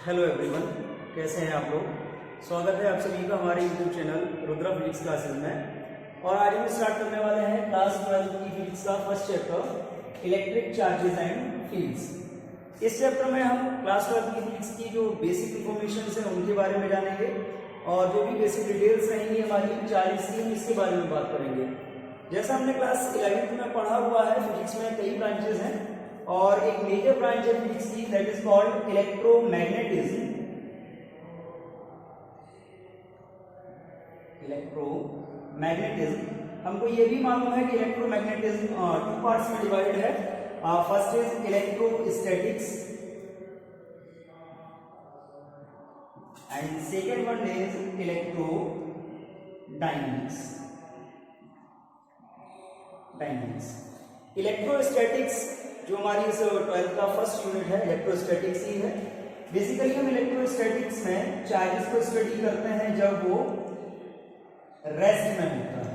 Hello everyone, कैसे हैं आप लोग। स्वागत है आप सभी का हमारे YouTube channel Rudra physics classes में। और आज हम स्टार्ट करने वाले हैं क्लास 12 की फिजिक्स का first chapter electric charges and fields. इस चैप्टर में हम क्लास 12 की फिजिक्स की जो बेसिक इंफॉर्मेशन है उनके बारे में जानेंगे और जो भी बेसिक डिटेल्स रहेंगी हमारी चार्जेस की, इसके बारे में बात करेंगे। जैसा हमने क्लास 11th में पढ़ा हुआ है, फिजिक्स में कई ब्रांचेस हैं और एक मेजर ब्रांच है फिजिक्स की, दैट इज कॉल्ड इलेक्ट्रोमैग्नेटिज्म। हमको ये भी मालूम है कि इलेक्ट्रोमैग्नेटिज्म टू पार्ट्स में डिवाइड है। First is electrostatics and second one is electrodynamics. Electrostatics जो हमारी इस 12th का फर्स्ट यूनिट है, इलेक्ट्रोस्टैटिक्स ही है। बेसिकली हम इलेक्ट्रोस्टैटिक्स में चार्जेस को स्टडी करते हैं जब वो रेस्ट में होता है।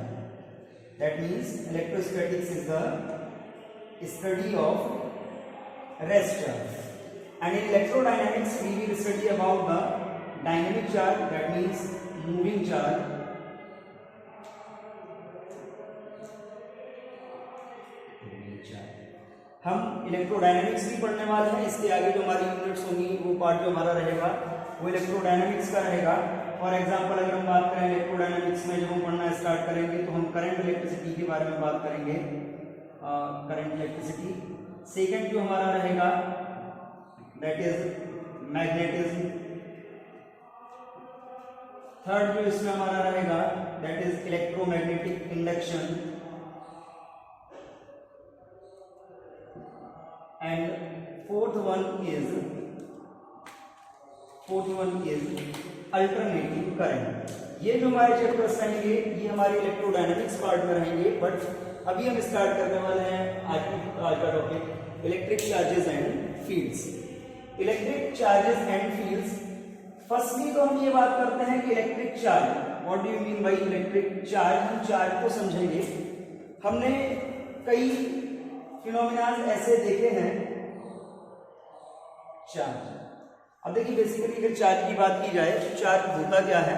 That means electrostatics is the study of rest charge and in electrodynamics we will study about the dynamic charge, that means moving charge. हम इलेक्ट्रोडायनेमिक्स भी पढ़ने वाले हैं। इसके आगे जो हमारी यूनिट्स होंगी वो पार्ट जो हमारा रहेगा वो इलेक्ट्रोडायनेमिक्स का रहेगा। फॉर एग्जांपल अगर हम बात करें इलेक्ट्रोडायनेमिक्स में, जब हम पढ़ना स्टार्ट करेंगे तो हम करंट इलेक्ट्रिसिटी के बारे में बात करेंगे, करंट इलेक्ट्रिसिटी। सेकेंड जो हमारा रहेगा दैट इज मैग्नेटिज्म। थर्ड जो इसमें हमारा रहेगा that is electromagnetic induction and fourth one is alternating current। ये जो हमारे चैप्टर्स रहेंगे ये हमारे इलेक्ट्रोडायनेमिक्स पार्ट में रहेंगे। बट अभी हम स्टार्ट करने वाले हैं आज का topic electric charges and fields. Electric charges and fields, firstly तो हम ये बात करते हैं कि electric charge, what do you mean by electric charge. हम चार्ज को समझेंगे। हमने कई फिनोमिना ऐसे देखे हैं चार्ज। अब देखिए बेसिकली अगर चार्ज की बात की जाए तो चार्ज होता क्या है,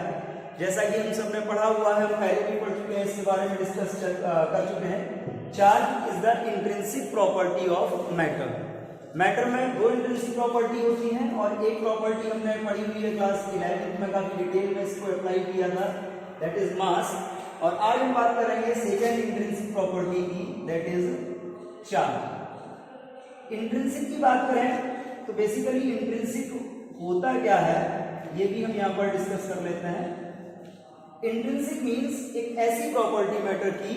जैसा कि हम सबने पढ़ा हुआ है, हम पहले भी पढ़ चुके हैं, इसके बारे में डिस्कस कर चुके हैं। Charge is the intrinsic property of matter. Matter में दो इंट्रिंसिक प्रॉपर्टी होती हैं और एक प्रॉपर्टी हमने पढ़ी हुई है क्लास 11th में, काफी डिटेल में इसको अप्लाई किया था, दैट इज मास। और आज हम बात करेंगे सेकेंड इंट्रिंसिक प्रॉपर्टी की, दैट इज चार्ज। इंट्रिंसिक की बात करें तो बेसिकली इंट्रिंसिक होता क्या है ये भी हम यहाँ पर डिस्कस कर लेते हैं। इंट्रिंसिक मींस एक ऐसी प्रॉपर्टी मैटर की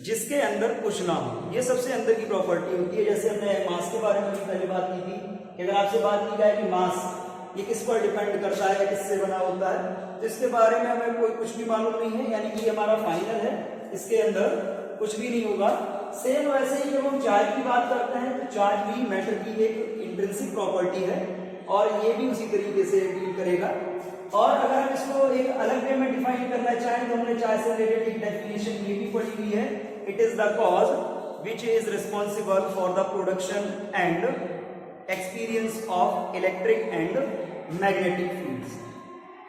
जिसके अंदर कुछ ना हो, ये सबसे अंदर की प्रॉपर्टी होती है। जैसे हमने मास के बारे में भी पहले बात की थी कि अगर आपसे बात की जाए कि मास ये किस पर डिपेंड करता है, किससे बना होता है, तो इसके बारे में हमें कोई कुछ भी मालूम नहीं है, यानी कि हमारा फाइनल है, इसके अंदर कुछ भी नहीं होगा। सेम वैसे ही जब हम चार्ज की बात करते हैं तो चार्ज भी मैटर की एक इंट्रिंसिक प्रॉपर्टी है और ये भी उसी तरीके से डील करेगा। और अगर हम इसको एक अलग वे में डिफाइन करना चाहें तो हमने चार्ज से रिलेटेड एक डेफिनेशन ये भी पढ़ी हुई है, it is the cause which is responsible for the production and experience of electric and magnetic fields.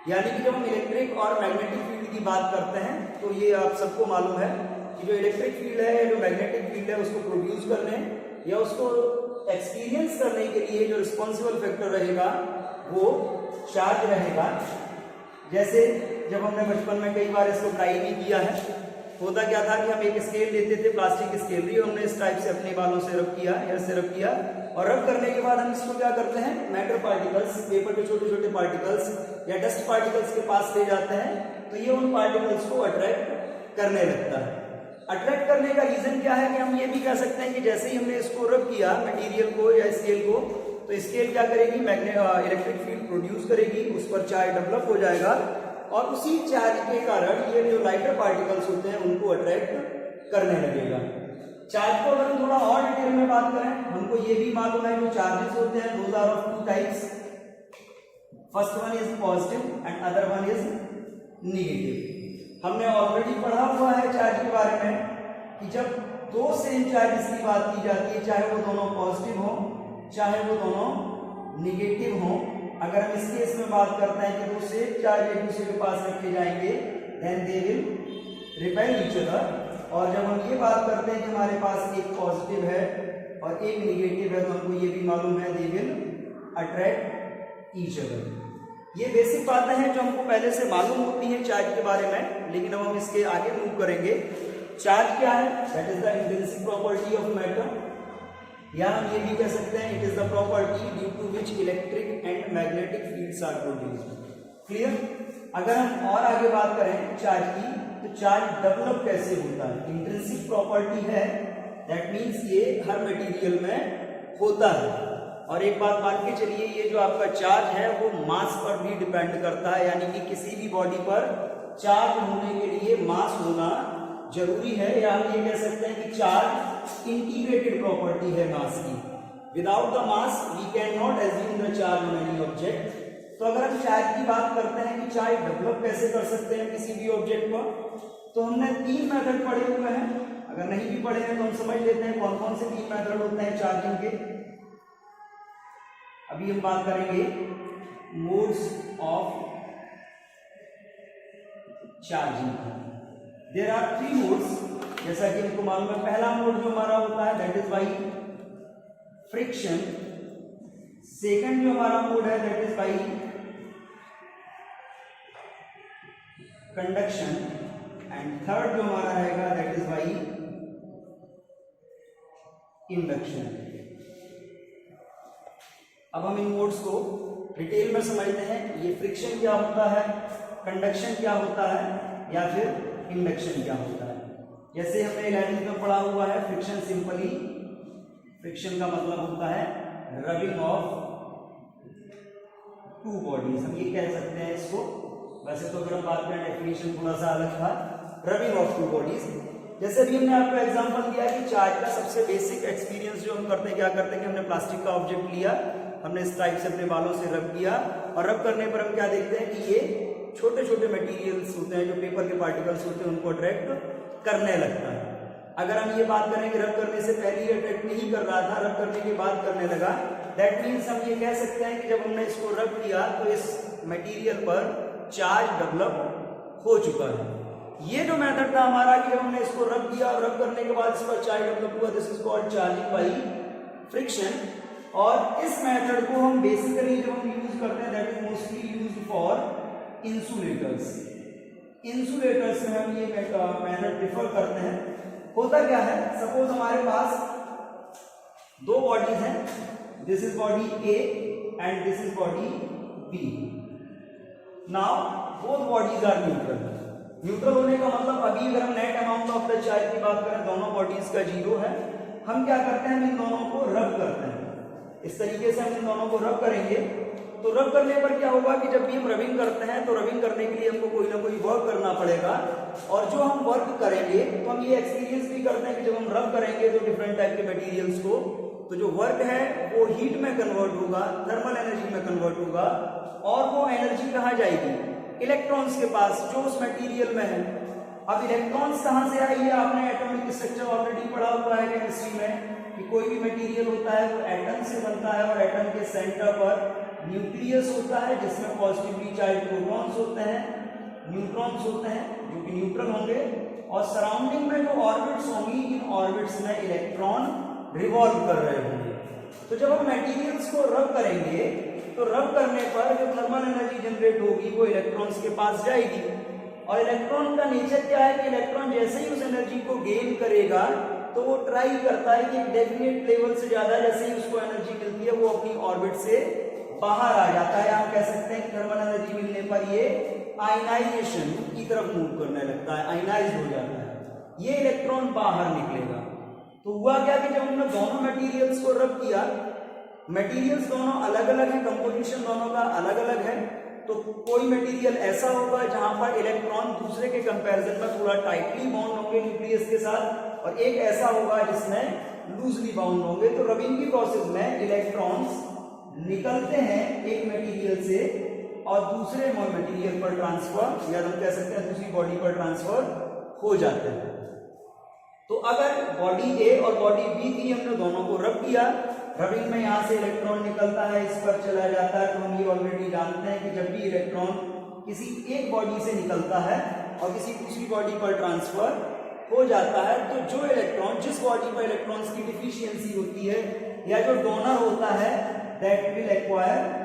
यानी कि जब हम इलेक्ट्रिक और मैग्नेटिक फील्ड की बात करते हैं तो ये आप सबको मालूम है कि जो इलेक्ट्रिक फील्ड है, जो मैग्नेटिक फील्ड है, उसको प्रोड्यूस करने या उसको एक्सपीरियंस करने के लिए जो रिस्पॉन्सिबल फैक्टर रहेगा वो चार्ज रहेगा। जैसे जब हमने बचपन में कई बार इसको ट्राई भी किया है, होता क्या था कि हम एक स्केल लेते थे, प्लास्टिक स्केल रही, हमने इस टाइप से अपने बालों से रब किया, हेयर से रब किया, और रब करने के बाद हम इसको क्या करते हैं, मैटर पार्टिकल्स, पेपर के छोटे छोटे पार्टिकल्स या डस्ट पार्टिकल्स के पास ले जाते हैं, तो ये उन पार्टिकल्स को अट्रैक्ट करने लगता है। अट्रैक्ट करने का रीजन क्या है कि हम ये भी कह सकते हैं कि जैसे ही हमने इसको रब किया मटेरियल को या स्केल को, तो स्केल क्या करेगी, इलेक्ट्रिक फील्ड प्रोड्यूस करेगी, उस पर चार्ज डेवलप हो जाएगा और उसी चार्ज के कारण ये जो लाइटर पार्टिकल्स होते हैं उनको अट्रैक्ट करने लगेगा। चार्ज को अगर हम थोड़ा और डिटेल में बात करें, हमको ये भी मालूम है जो चार्जेस होते हैं those are of two types. First one is positive and other one is negative. हमने ऑलरेडी पढ़ा हुआ है चार्ज के बारे में कि जब दो सेम चार्जेस की बात की जाती है, चाहे वो दोनों पॉजिटिव हो चाहे वो दोनों निगेटिव हो, अगर हम इस केस में बात करते हैं कि दो सेम चार्ज एक दूसरे के पास रखे जाएंगे, then they will repel each other. और जब हम ये बात करते हैं कि हमारे पास एक पॉजिटिव है और एक निगेटिव है, तो हमको ये भी मालूम है they will attract each other. ये बेसिक बातें हैं जो हमको पहले से मालूम होती हैं चार्ज के बारे में, लेकिन अब हम इसके आगे मूव करेंगे। चार्ज क्या है? That is the intrinsic property of matter, या हम ये भी कह सकते हैं it is the property due to which electric and magnetic fields are produced. Clear? अगर हम और आगे बात करें चार्ज की, तो चार्ज डेवलप कैसे होता है? इंट्रिंसिक प्रॉपर्टी है, दैट मीन्स ये हर मटेरियल में होता है। और एक बात मान के चलिए, ये जो आपका चार्ज है वो मास पर भी डिपेंड करता है, यानी कि किसी भी बॉडी पर चार्ज होने के लिए मास होना जरूरी है, या हम ये कह सकते हैं कि चार्ज इंटीग्रेटेड प्रॉपर्टी है मास की। Without the mass we can not assume the charge on any object. तो अगर हम चार्ज की बात करते हैं कि चार्ज डेवलप कैसे कर सकते हैं किसी भी ऑब्जेक्ट पर, तो हमने 3 मेथड पढ़े हुए हैं। अगर नहीं भी पढ़े हैं तो हम समझ लेते हैं कौन कौन से 3 मेथड होते हैं चार्जिंग के। अभी हम बात करेंगे modes of charging. There are 3 modes, जैसा कि हमको मालूम है। पहला मोड जो हमारा होता है that is by friction, second जो हमारा मोड है that is by conduction, and third जो हमारा रहेगा दैट इज बाई इंडक्शन। अब हम इन मोड्स को डिटेल में समझते हैं। ये फ्रिक्शन क्या होता है, कंडक्शन क्या होता है, या फिर इंडक्शन क्या होता है। जैसे हमने इलेक्ट्रिक में पढ़ा हुआ है, फ्रिक्शन सिंपली, फ्रिक्शन का मतलब होता है रबिंग ऑफ 2 बॉडीज, हम ये कह सकते हैं इसको। वैसे तो अगर हम बात करें डेफिनेशन थोड़ा सा अलग था, रबिंग ऑफ 2 बॉडीज। जैसे भी हमने आपको एग्जांपल दिया कि चार्ज का सबसे बेसिक एक्सपीरियंस जो हम करते हैं, क्या करते हैं कि हमने प्लास्टिक का ऑब्जेक्ट लिया, हमने इस टाइप से अपने बालों से रब किया, और रब करने पर हम क्या देखते हैं कि ये छोटे छोटे मटेरियल्स होते हैं जो पेपर के पार्टिकल्स होते हैं, उनको अट्रैक्ट करने लगता है। अगर हम ये बात करें कि रब करने से पहले ये अट्रैक्ट नहीं कर रहा था, रब करने के बाद करने लगा, दैट मीन्स हम ये कह सकते हैं कि जब हमने इसको रब किया तो इस मटेरियल पर चार्ज डेवलप हो चुका है। ये जो मेथड था हमारा कि जब हमने इसको रब किया और रब करने के बाद इस पर चार्ज डेवलप हुआ, this is called charging by friction. और इस मेथड को हम बेसिकली जब हम यूज करते हैं that is mostly used for insulators. Insulators में हम ये मेथड प्रेफर करते हैं। होता क्या है, सपोज हमारे पास 2 बॉडीज हैं, this is body A and this is body B. Now both bodies are neutral. Neutral होने का मतलब अभी अगर हम net amount of the charge की बात करें, दोनों बॉडीज का 0 है। हम क्या करते हैं, इन दोनों को रब करते हैं। इस तरीके से हम इन दोनों को रब करेंगे, तो रब करने पर क्या होगा कि जब भी हम रबिंग करते हैं तो रबिंग करने के लिए हमको कोई ना कोई वर्क करना पड़ेगा। और जो हम वर्क करेंगे तो हम ये एक्सपीरियंस भी करते हैं कि जब हम रब करेंगे तो डिफरेंट टाइप के मटेरियल्स को, तो जो वर्क है वो हीट में कन्वर्ट होगा, थर्मल एनर्जी में कन्वर्ट होगा, और वो एनर्जी कहाँ जाएगी, इलेक्ट्रॉन्स के पास जो उस मटेरियल में है। अब इलेक्ट्रॉन्स कहाँ से आएंगे, आपने एटॉमिक स्ट्रक्चर ऑलरेडी पढ़ा हुआ है केमिस्ट्री में कि कोई भी मटेरियल होता है वो एटम से बनता है, और एटम के सेंटर पर न्यूक्लियस होता है जिसमें पॉजिटिवली चार्ज प्रोटॉन्स होते हैं, न्यूट्रॉन्स होते हैं जो कि न्यूट्रल होंगे, और सराउंडिंग में जो ऑर्बिट्स होंगी, इन ऑर्बिट्स में इलेक्ट्रॉन रिवॉल्व कर रहे होंगे। तो जब हम मटेरियल्स को रब करेंगे तो रब करने पर जो थर्मल एनर्जी जनरेट होगी वो इलेक्ट्रॉन्स के पास जाएगी। और इलेक्ट्रॉन का नेचर क्या है कि इलेक्ट्रॉन जैसे ही उस एनर्जी को गेन करेगा तो वो ट्राई करता है कि एक डेफिनेट लेवल से ज्यादा जैसे ही उसको एनर्जी मिलती है वो अपनी ऑर्बिट से बाहर आ जाता है। आप कह सकते हैं कि थर्मल एनर्जी मिलने पर ये आयनाइजेशन की तरफ मूव करने लगता है, आयनाइज हो जाता है, ये इलेक्ट्रॉन बाहर निकलेगा। तो हुआ क्या कि जब हमने दोनों मटेरियल्स को रब किया, मटेरियल्स दोनों अलग अलग है, कंपोजिशन दोनों का अलग अलग है, तो कोई मटेरियल ऐसा होगा जहां पर इलेक्ट्रॉन दूसरे के कंपैरिजन में थोड़ा टाइटली बाउंड होंगे न्यूक्लियस के साथ, और एक ऐसा होगा जिसमें लूजली बाउंड होंगे। तो रबिंग की प्रोसेस में इलेक्ट्रॉन्स निकलते हैं एक मटेरियल से और दूसरे मटेरियल पर ट्रांसफर, या हम कह सकते हैं दूसरी बॉडी पर ट्रांसफर हो जाते हैं। तो अगर बॉडी ए और बॉडी बी की हमने दोनों को रब किया रबिंग में यहाँ से इलेक्ट्रॉन निकलता है, इस पर चला जाता है। तो हम ये ऑलरेडी जानते हैं कि जब भी इलेक्ट्रॉन किसी एक बॉडी से निकलता है और किसी दूसरी बॉडी पर ट्रांसफर हो जाता है, तो जो इलेक्ट्रॉन, जिस बॉडी पर इलेक्ट्रॉन्स की डिफिशियंसी होती है या जो डोनर होता है, that will acquire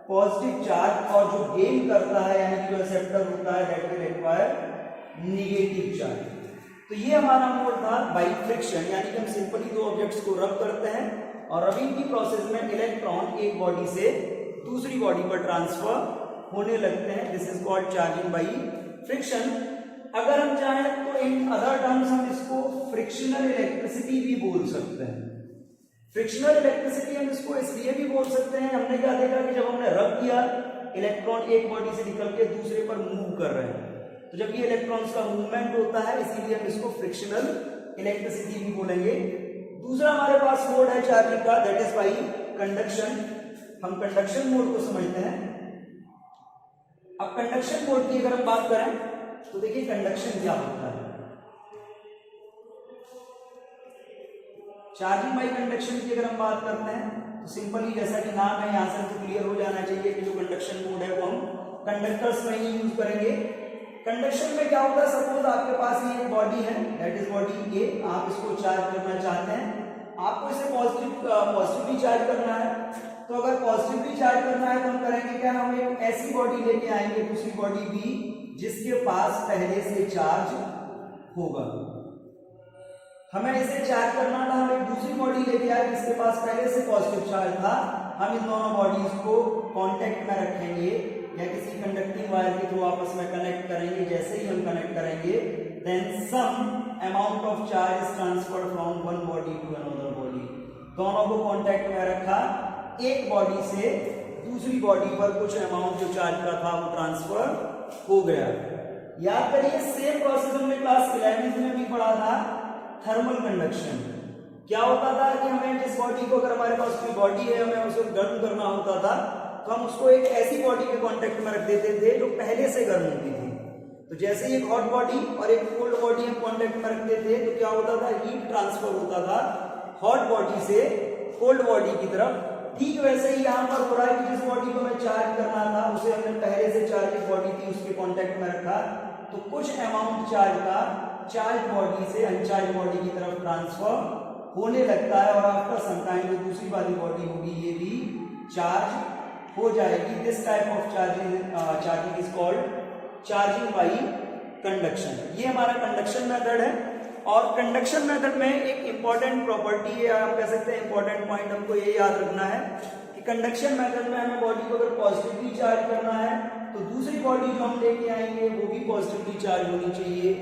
positive charge, और जो गेन करता है यानी कि जो एक्सेप्टर होता है, that will acquire negative charge. तो ये हमारा मोड था बाई फ्रिक्शन, यानी कि हम सिंपली दो ऑब्जेक्ट्स को रब करते हैं और रबिंग की प्रोसेस में इलेक्ट्रॉन एक बॉडी से दूसरी बॉडी पर ट्रांसफर होने लगते हैं। This is called charging by friction. अगर हम चाहें तो इन अदर टर्म्स हम इसको फ्रिक्शनल इलेक्ट्रिसिटी भी बोल सकते हैं। फ्रिक्शनल इलेक्ट्रिसिटी हम इसको इसलिए भी बोल सकते हैं, हमने क्या देखा कि जब हमने रब किया, इलेक्ट्रॉन एक बॉडी से निकल के दूसरे पर मूव कर रहे हैं, तो जब ये इलेक्ट्रॉन्स का मूवमेंट होता है, इसीलिए हम इसको फ्रिक्शनल इलेक्ट्रिसिटी भी बोलेंगे। दूसरा हमारे पास मोड है चार्जिंग का, दैट इज बाई कंडक्शन। हम कंडक्शन मोड को समझते हैं। अब कंडक्शन मोड की अगर हम बात करें तो देखिए कंडक्शन क्या होता है। चार्जिंग बाई कंडक्शन की अगर हम बात करते हैं तो सिंपली, जैसा कि नाम है, यहां से तो क्लियर हो जाना चाहिए कि जो कंडक्शन मोड है वो हम कंडक्टर्स में ही यूज करेंगे। कंडक्शन में क्या होता है, सपोज आपके पास ये एक बॉडी है, दैट इज बॉडी ए, आप इसको चार्ज करना चाहते हैं, आपको इसे पॉजिटिवली चार्ज करना है। तो अगर पॉजिटिवली चार्ज करना है तो हम करेंगे क्या, हम एक ऐसी बॉडी लेके आएंगे, दूसरी बॉडी बी, जिसके पास पहले से चार्ज होगा। हमें इसे चार्ज करना था, हम एक दूसरी बॉडी लेके आए जिसके पास पहले से पॉजिटिव चार्ज था। हम इन दोनों बॉडीज को कांटेक्ट में रखेंगे या किसी कंडक्टिंग वायर के थ्रू आपस में कनेक्ट करेंगे। जैसे ही हम कनेक्ट करेंगे, then some amount of charge is transferred from one body to another body. दोनों को कांटेक्ट में रखा, एक बॉडी से दूसरी बॉडी पर कुछ अमाउंट जो चार्ज का था वो ट्रांसफर हो गया। याद करिए, सेम प्रोसेस हमने क्लास 11th में भी पढ़ा था, थर्मल कंडक्शन। क्या होता था कि हमें जिस बॉडी को, अगर हमारे पास कोई बॉडी है, हमें उसे गर्म करना होता था, तो हम उसको एक ऐसी बॉडी के कांटेक्ट में रख देते थे जो पहले से गर्म होती थी। तो जैसे ही एक हॉट बॉडी और एक कोल्ड बॉडी हम कांटेक्ट में रखते थे, तो क्या होता था, हीट ट्रांसफर होता था हॉट बॉडी से कोल्ड बॉडी की तरफ। ठीक वैसे ही यहाँ पर हो रहा है कि जिस बॉडी को हमें चार्ज करना था, उसे हमने पहले से चार्ज बॉडी थी उसके कांटेक्ट में रखा, तो कुछ अमाउंट चार्ज का चार्ज बॉडी से अनचार्ज बॉडी की तरफ ट्रांसफर होने लगता है, और आफ्टर सम टाइम जो दूसरी वाली बॉडी होगी ये भी चार्ज हो जाएगी। This type of charging is called charging by conduction. ये हमारा कंडक्शन मेथड है। और कंडक्शन मेथड में एक इंपॉर्टेंट प्रॉपर्टी है, आप कह सकते हैं इंपॉर्टेंट पॉइंट हमको ये याद रखना है कि कंडक्शन मेथड में हमें बॉडी को अगर पॉजिटिवली चार्ज करना है तो दूसरी बॉडी जो हम लेके आएंगे वो भी पॉजिटिवली चार्ज होनी चाहिए,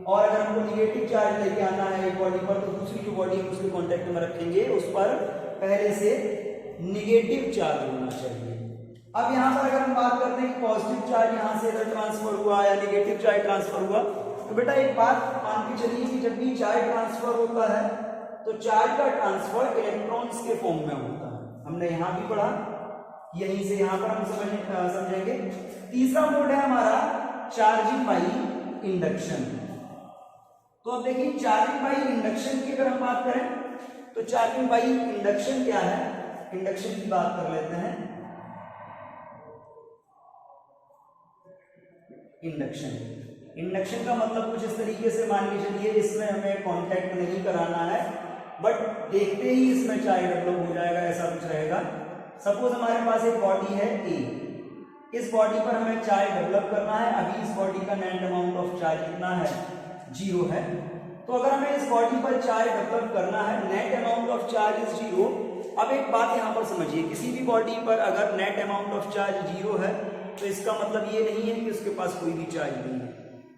और अगर हमको निगेटिव चार्ज लेके आना है एक बॉडी पर तो दूसरी जो बॉडी हम उसके कांटेक्ट में रखेंगे उस पर पहले से निगेटिव चार्ज होना चाहिए। अब यहाँ पर अगर हम बात करते हैं कि पॉजिटिव चार्ज यहाँ से इधर ट्रांसफर हुआ या निगेटिव चार्ज ट्रांसफर हुआ, तो बेटा एक बात मान के चलिए कि जब भी चार्ज ट्रांसफर होता है तो चार्ज का ट्रांसफर इलेक्ट्रॉन्स के फॉर्म में होता है। हमने यहाँ भी पढ़ा, यहीं से यहाँ पर हम समझेंगे। तीसरा मोड है हमारा चार्जिंग बाई इंडक्शन। तो अब देखिए चार्जिंग बाई इंडक्शन की अगर हम बात करें तो चार्जिंग बाई इंडक्शन क्या है, इंडक्शन की बात कर लेते हैं। इंडक्शन का मतलब कुछ इस तरीके से मान के चलिए, इसमें हमें कांटेक्ट नहीं कराना है, बट देखते ही इसमें चार्ज डेवलप हो जाएगा, ऐसा कुछ रहेगा। सपोज हमारे पास एक बॉडी है ए, इस बॉडी पर हमें चार्ज डेवलप करना है। अभी इस बॉडी का नेट अमाउंट ऑफ चार्ज कितना है, 0 है। तो अगर हमें इस बॉडी पर चार्ज डेवलप करना है, net amount of charge is 0। अब एक बात यहाँ पर समझिए, किसी भी बॉडी पर अगर नेट अमाउंट ऑफ चार्ज 0 है तो इसका मतलब ये नहीं है कि उसके पास कोई भी चार्ज नहीं है।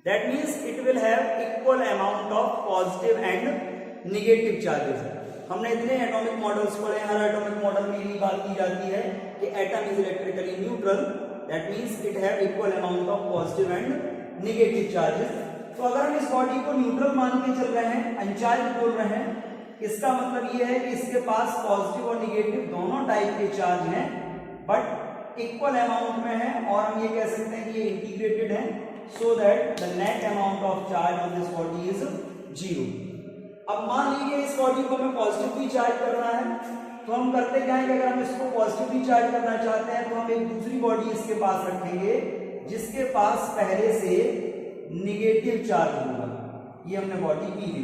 That means it will have equal amount of positive and negative charges. हमने इतने एटॉमिक मॉडल्स पढ़े, हर एटॉमिक मॉडल में यही बात की जाती है कि atom is electrically neutral, that means it have equal amount of positive and negative charges. तो अगर हम इस बॉडी को न्यूट्रल मान के चल रहे हैं, अनचार्ज बोल रहे हैं, इसका मतलब ये है कि इसके पास पॉजिटिव और निगेटिव दोनों टाइप के चार्ज हैं, बट इक्वल अमाउंट में है, और हम ये कह सकते हैं कि ये इंटीग्रेटेड है, so that the net amount of charge on this body is 0। अब मान लीजिए इस बॉडी को हमें पॉजिटिवली चार्ज करना है, तो हम करते क्या है कि अगर हम इसको पॉजिटिवली चार्ज करना चाहते हैं तो हम एक दूसरी बॉडी इसके पास रखेंगे जिसके पास पहले से निगेटिव चार्ज होगा। ये हमने बॉडी पी ली।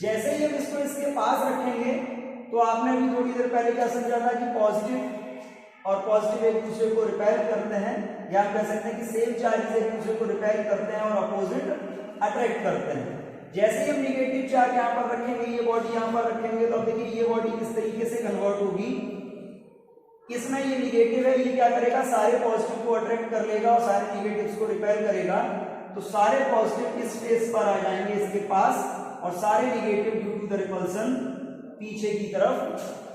जैसे ही हम इसको इसके पास रखेंगे तो आपने अभी थोड़ी देर पहले क्या समझा था कि पॉजिटिव और पॉजिटिव एक दूसरे को रिपेल करते हैं, या हम कह सकते हैं कि सेम चार्जेस एक दूसरे को रिपेल करते हैं और अपोजिट अट्रैक्ट करते हैं। जैसे ही हम निगेटिव चार्ज यहाँ पर रखेंगे, ये बॉडी यहाँ पर रखेंगे, तो अब देखिए ये बॉडी किस तरीके से कन्वर्ट होगी। इसमें ये निगेटिव है, ये क्या करेगा, सारे पॉजिटिव को अट्रैक्ट कर लेगा और सारे निगेटिव्स को रिपेल करेगा। तो सारे पॉजिटिव इस फेस पर आ जाएंगे इसके पास और सारे negative due to the repulsion पीछे की तरफ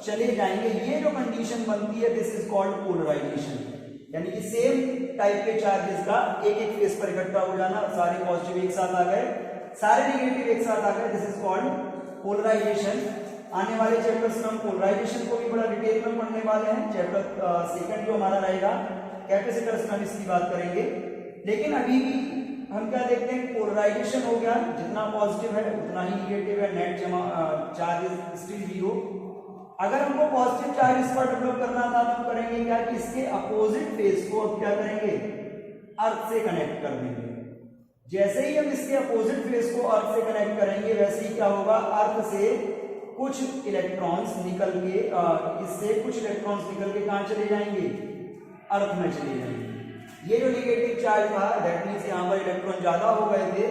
चले जाएंगे। ये जो कंडीशन बनती है दिस इज कॉल्ड पोलराइजेशन, यानी कि सेम टाइप के चार्जेस का एक एक फेस पर इकट्ठा हो जाना। सारे पॉजिटिव एक साथ आ गए, सारे नेगेटिव एक साथ आ गए, दिस इज कॉल्ड पोलराइजेशन। आने वाले चैप्टर्स में हम पोलराइजेशन को भी बड़ा डिटेल में पढ़ने वाले हैं। चैप्टर सेकंड जो हमारा रहेगा कैपेसिटर्स में हम इसकी बात करेंगे। लेकिन अभी भी हम क्या देखते हैं, पोलराइजेशन हो गया, जितना पॉजिटिव है उतना ही निगेटिव है, net charge is still zero. अगर हमको पॉजिटिव चार्ज इस पर डेवलप करना था तो हम करेंगे क्या कि इसके अपोजिट फेस को अब क्या करेंगे, अर्थ से कनेक्ट कर देंगे। जैसे ही हम इसके अपोजिट फेस को अर्थ से कनेक्ट करेंगे वैसे ही क्या होगा, अर्थ से कुछ इलेक्ट्रॉन्स निकल के इससे कुछ इलेक्ट्रॉन्स निकल के कहां चले जाएंगे, अर्थ में चले जाएंगे। ये जो निगेटिव चार्ज था दैट मींस यहाँ पर इलेक्ट्रॉन ज्यादा हो गए थे,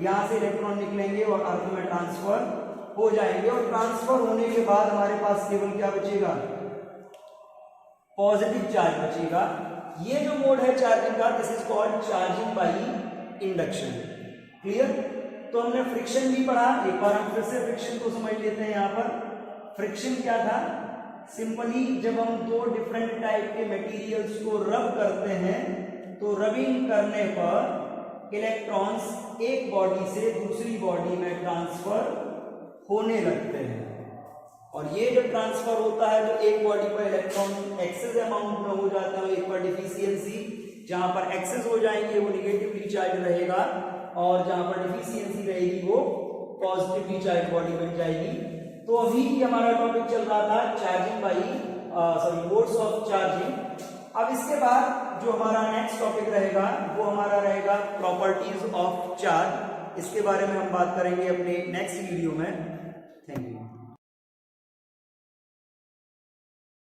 यहाँ से इलेक्ट्रॉन निकलेंगे और अर्थ में ट्रांसफर हो जाएंगे। और ट्रांसफर होने के बाद हमारे पास केवल क्या बचेगा, पॉजिटिव चार्ज बचेगा। ये जो मोड है चार्जिंग का this is called charging by induction. Clear? तो हमने फ्रिक्शन भी पढ़ा, एक बार हम फिर से फ्रिक्शन को समझ लेते हैं। यहाँ पर फ्रिक्शन क्या था, सिंपली जब हम दो डिफरेंट टाइप के मटेरियल्स को रब करते हैं तो रबिंग करने पर इलेक्ट्रॉन्स एक बॉडी से दूसरी बॉडी में ट्रांसफर होने लगते हैं। और ये जब ट्रांसफर होता है तो एक बॉडी पर इलेक्ट्रॉन एक्सेस अमाउंट में हो जाता है, एक पर डिफिशियंसी, जहां पर एक्सेस हो जाएंगे वो निगेटिवली चार्ज रहेगा और जहां पर डिफिशियंसी रहेगी वो पॉजिटिवली चार्ज बॉडी बन जाएगी। तो अभी हमारा टॉपिक चल रहा था charging by modes of charging. अब इसके बाद जो हमारा नेक्स्ट टॉपिक रहेगा वो हमारा रहेगा प्रॉपर्टीज ऑफ चार्ज। इसके बारे में हम बात करेंगे अपने नेक्स्ट वीडियो में।